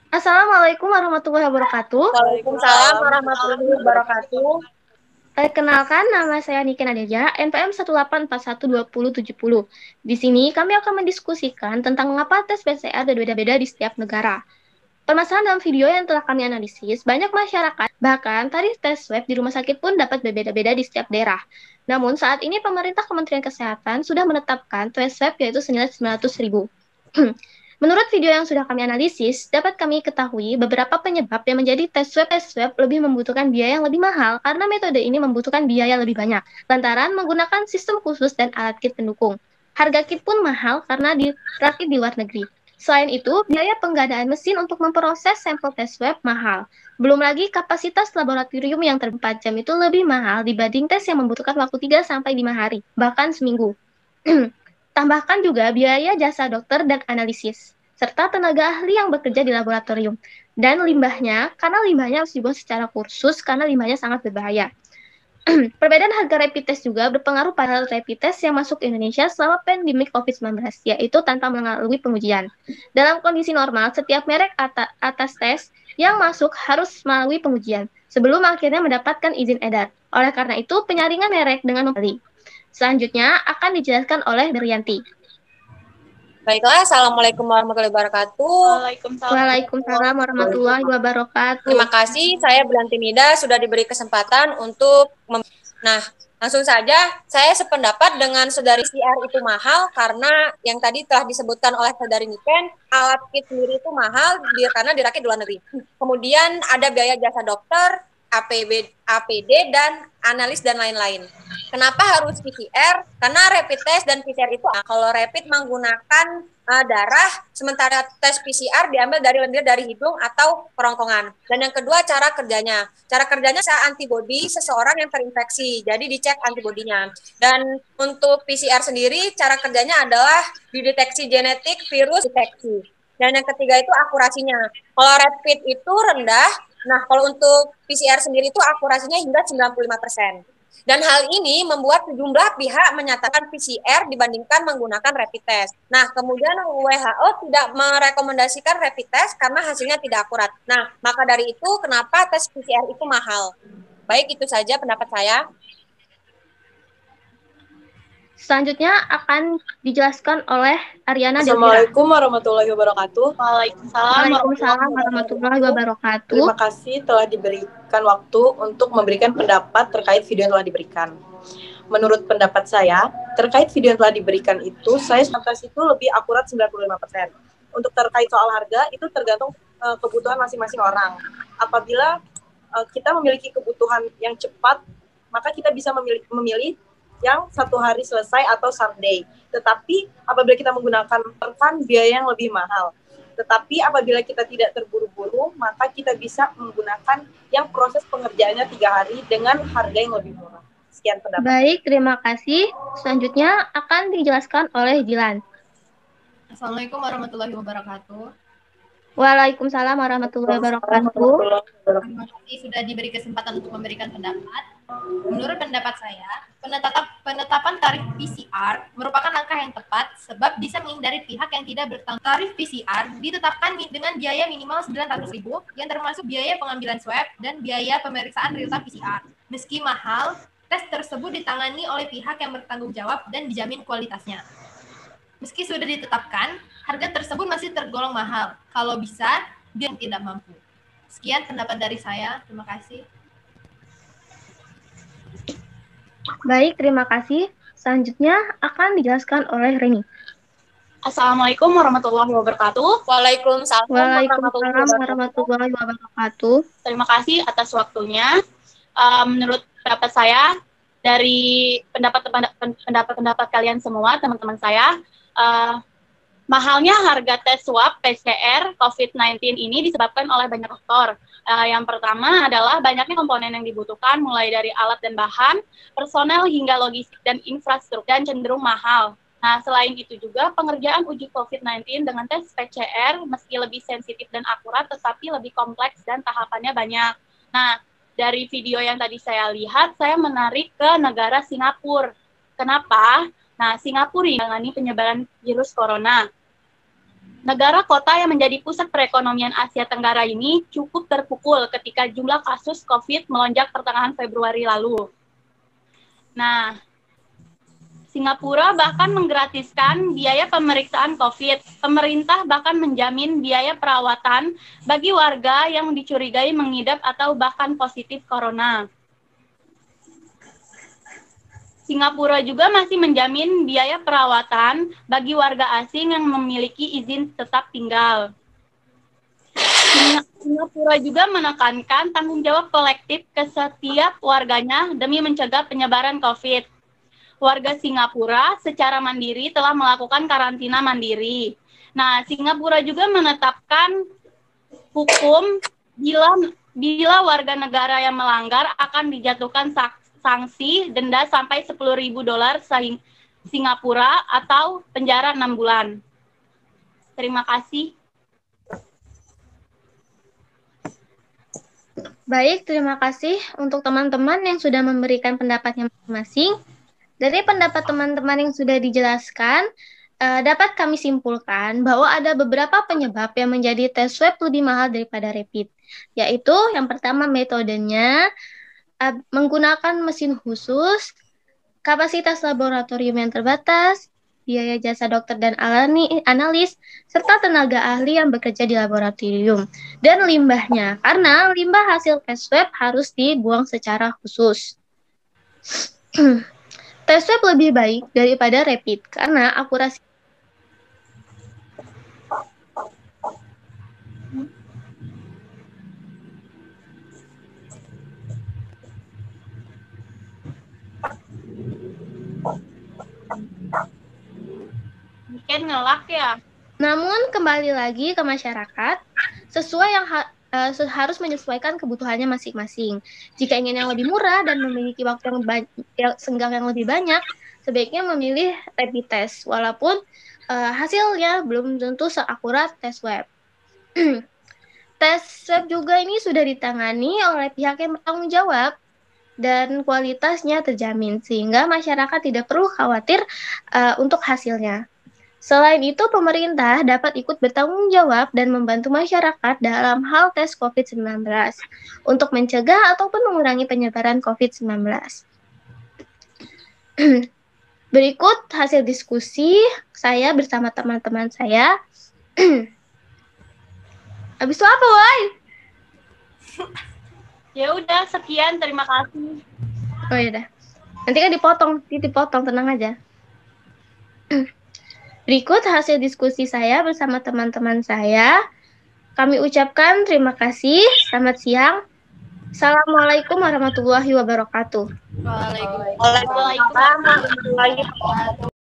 Assalamualaikum warahmatullahi wabarakatuh. Waalaikumsalam warahmatullahi wabarakatuh. Perkenalkan, nama saya Nike Nadeja, NPM 184120070. Di sini kami akan mendiskusikan tentang mengapa tes PCR berbeda-beda di setiap negara. Permasalahan dalam video yang telah kami analisis, banyak masyarakat, bahkan tarif tes swab di rumah sakit pun dapat berbeda-beda di setiap daerah. Namun saat ini pemerintah Kementerian Kesehatan sudah menetapkan tes swab yaitu senilai 900.000. Menurut video yang sudah kami analisis, dapat kami ketahui beberapa penyebab yang menjadi tes swab lebih membutuhkan biaya yang lebih mahal karena metode ini membutuhkan biaya lebih banyak, lantaran menggunakan sistem khusus dan alat kit pendukung. Harga kit pun mahal karena dirakit di luar negeri. Selain itu, biaya penggadaan mesin untuk memproses sampel tes swab mahal. Belum lagi kapasitas laboratorium yang 4 jam itu lebih mahal dibanding tes yang membutuhkan waktu 3-5 hari, bahkan seminggu. Tambahkan juga biaya jasa dokter dan analisis, serta tenaga ahli yang bekerja di laboratorium. Dan limbahnya, karena limbahnya harus dibuang secara kursus karena limbahnya sangat berbahaya. Perbedaan harga rapid test juga berpengaruh pada rapid test yang masuk ke Indonesia selama pandemi COVID-19, yaitu tanpa melalui pengujian. Dalam kondisi normal, setiap merek atas tes yang masuk harus melalui pengujian sebelum akhirnya mendapatkan izin edar. Oleh karena itu, penyaringan merek dengan membeli. Selanjutnya akan dijelaskan oleh Daryanti. Baiklah, Assalamualaikum warahmatullahi wabarakatuh. Waalaikumsalam warahmatullahi wabarakatuh. Terima kasih, saya Belanti Nida sudah diberi kesempatan untuk Nah, langsung saja saya sependapat dengan Saudari PCR itu mahal karena yang tadi telah disebutkan oleh Saudari Niken, alat kit sendiri itu mahal karena dirakit di luar negeri. Kemudian ada biaya jasa dokter, APD dan analis dan lain-lain. Kenapa harus PCR? Karena rapid test dan PCR itu, kalau rapid menggunakan darah, sementara tes PCR diambil dari lendir dari hidung atau kerongkongan. Dan yang kedua, cara kerjanya. Cara kerjanya saya antibodi seseorang yang terinfeksi, jadi dicek antibodinya. Dan untuk PCR sendiri, cara kerjanya adalah dideteksi genetik virus deteksi. Dan yang ketiga itu akurasinya. Kalau rapid itu rendah, nah kalau untuk PCR sendiri itu akurasinya hingga 95%. Dan hal ini membuat sejumlah pihak menyatakan PCR dibandingkan menggunakan rapid test. Nah, kemudian WHO tidak merekomendasikan rapid test karena hasilnya tidak akurat. Nah, maka dari itu kenapa tes PCR itu mahal. Baik, itu saja pendapat saya. Selanjutnya akan dijelaskan oleh Ariana Delvira. Assalamualaikum warahmatullahi wabarakatuh. Waalaikumsalam warahmatullahi wabarakatuh. Terima kasih telah diberikan waktu untuk memberikan pendapat terkait video yang telah diberikan. Menurut pendapat saya, terkait video yang telah diberikan itu, saya tes itu lebih akurat 95%. Untuk terkait soal harga, itu tergantung kebutuhan masing-masing orang. Apabila kita memiliki kebutuhan yang cepat, maka kita bisa memilih yang 1 hari selesai atau Sunday. Tetapi apabila kita menggunakan rekan biaya yang lebih mahal. Tetapi apabila kita tidak terburu-buru, maka kita bisa menggunakan yang proses pengerjaannya 3 hari dengan harga yang lebih murah. Sekian pendapat. Baik, terima kasih. Selanjutnya akan dijelaskan oleh Dilan. Assalamualaikum warahmatullahi wabarakatuh. Waalaikumsalam warahmatullahi wabarakatuh. Terima kasih sudah diberi kesempatan untuk memberikan pendapat. Menurut pendapat saya, penetapan tarif PCR merupakan langkah yang tepat sebab bisa menghindari pihak yang tidak bertanggung. Tarif PCR ditetapkan dengan biaya minimal 900.000 yang termasuk biaya pengambilan swab dan biaya pemeriksaan real-time PCR. Meski mahal, tes tersebut ditangani oleh pihak yang bertanggung jawab dan dijamin kualitasnya. Meski sudah ditetapkan, harga tersebut masih tergolong mahal. Kalau bisa, dia tidak mampu. Sekian pendapat dari saya. Terima kasih. Baik, terima kasih. Selanjutnya akan dijelaskan oleh Reni. Assalamualaikum warahmatullahi wabarakatuh. Waalaikumsalam warahmatullahi wabarakatuh. Terima kasih atas waktunya. Menurut pendapat saya, dari pendapat kalian semua, teman-teman saya, mahalnya harga tes swab PCR COVID-19 ini disebabkan oleh banyak faktor. Yang pertama adalah banyaknya komponen yang dibutuhkan, mulai dari alat dan bahan, personel hingga logistik dan infrastruktur, dan cenderung mahal. Nah, selain itu juga pengerjaan uji COVID-19 dengan tes PCR meski lebih sensitif dan akurat, tetapi lebih kompleks dan tahapannya banyak. Nah, dari video yang tadi saya lihat, saya menarik ke negara Singapura. Kenapa? Nah, Singapura menangani penyebaran virus corona. negara kota yang menjadi pusat perekonomian Asia Tenggara ini cukup terpukul ketika jumlah kasus COVID melonjak pertengahan Februari lalu. Nah, Singapura bahkan menggratiskan biaya pemeriksaan COVID. Pemerintah bahkan menjamin biaya perawatan bagi warga yang dicurigai mengidap atau bahkan positif corona. Singapura juga masih menjamin biaya perawatan bagi warga asing yang memiliki izin tetap tinggal. Singapura juga menekankan tanggung jawab kolektif ke setiap warganya demi mencegah penyebaran COVID. Warga Singapura secara mandiri telah melakukan karantina mandiri. Nah, Singapura juga menetapkan hukum bila warga negara yang melanggar akan dijatuhkan sanksi denda sampai $10.000 Singapura atau penjara 6 bulan. Terima kasih. Baik, terima kasih untuk teman-teman yang sudah memberikan pendapatnya masing-masing. Dari pendapat teman-teman yang sudah dijelaskan, dapat kami simpulkan bahwa ada beberapa penyebab yang menjadi tes swab lebih mahal daripada rapid, yaitu yang pertama metodenya, menggunakan mesin khusus, kapasitas laboratorium yang terbatas, biaya jasa dokter dan analis, serta tenaga ahli yang bekerja di laboratorium, dan limbahnya, karena limbah hasil tes swab harus dibuang secara khusus. Tes swab lebih baik daripada rapid karena akurasi Mungkin ngelak ya. Namun kembali lagi ke masyarakat, sesuai yang harus menyesuaikan kebutuhannya masing-masing. Jika ingin yang lebih murah dan memiliki waktu yang senggang yang lebih banyak, sebaiknya memilih rapid test, walaupun hasilnya belum tentu seakurat tes swab. Tes swab juga ini sudah ditangani oleh pihak yang bertanggung jawab dan kualitasnya terjamin, sehingga masyarakat tidak perlu khawatir untuk hasilnya. Selain itu, pemerintah dapat ikut bertanggung jawab dan membantu masyarakat dalam hal tes COVID-19 untuk mencegah ataupun mengurangi penyebaran COVID-19. Berikut hasil diskusi saya bersama teman-teman saya. Habis itu apa, Wai? Ya udah, sekian, terima kasih. Oh ya udah. Nanti kan dipotong, tenang aja. Berikut hasil diskusi saya bersama teman-teman saya. Kami ucapkan terima kasih. Selamat siang. Assalamualaikum warahmatullahi wabarakatuh. Waalaikumsalam warahmatullahi wabarakatuh.